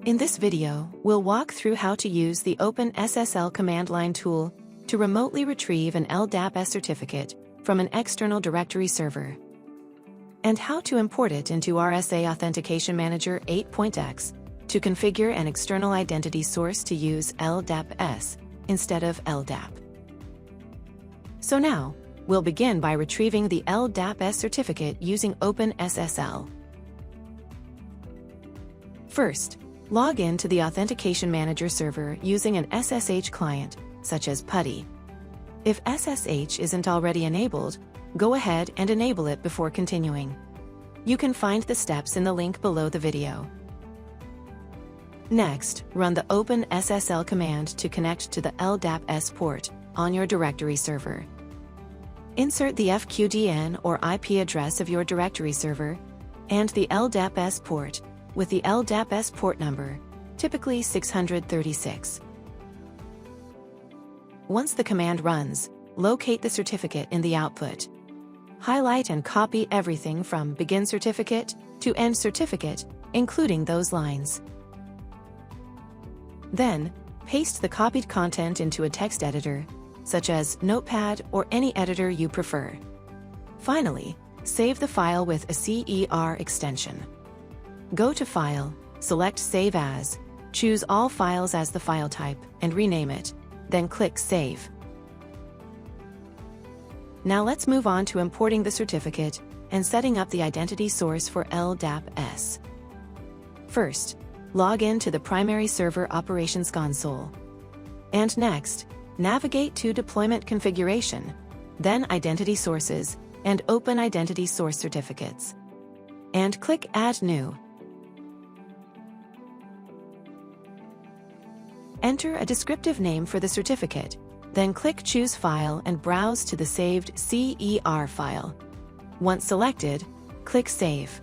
In this video, we'll walk through how to use the OpenSSL command line tool to remotely retrieve an LDAPS certificate from an external directory server, and how to import it into RSA Authentication Manager 8.x to configure an external identity source to use LDAPS instead of LDAP. So now, we'll begin by retrieving the LDAPS certificate using OpenSSL. First, log in to the Authentication Manager server using an SSH client, such as PuTTY. If SSH isn't already enabled, go ahead and enable it before continuing. You can find the steps in the link below the video. Next, run the OpenSSL command to connect to the LDAPS port on your directory server. Insert the FQDN or IP address of your directory server and the LDAPS port with the LDAPS port number, typically 636. Once the command runs, locate the certificate in the output. Highlight and copy everything from begin certificate to end certificate, including those lines. Then, paste the copied content into a text editor, such as Notepad or any editor you prefer. Finally, save the file with a CER extension. Go to File, select Save As, choose All Files as the file type, and rename it, then click Save. Now let's move on to importing the certificate and setting up the identity source for LDAPS. First, log in to the primary server operations console. And next, navigate to Deployment Configuration, then Identity Sources, and open Identity Source Certificates. And click Add New. Enter a descriptive name for the certificate, then click Choose File and browse to the saved CER file. Once selected, click Save.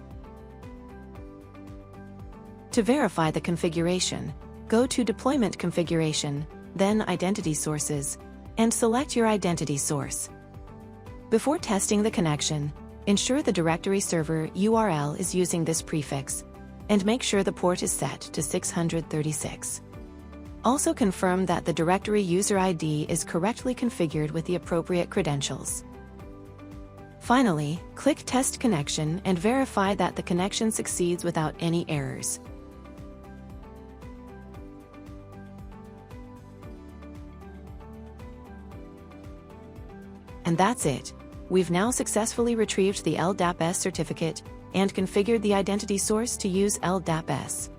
To verify the configuration, go to Deployment Configuration, then Identity Sources, and select your identity source. Before testing the connection, ensure the directory server URL is using this prefix, and make sure the port is set to 636. Also confirm that the directory user ID is correctly configured with the appropriate credentials. Finally, click Test Connection and verify that the connection succeeds without any errors. And that's it. We've now successfully retrieved the LDAPS certificate and configured the identity source to use LDAPS.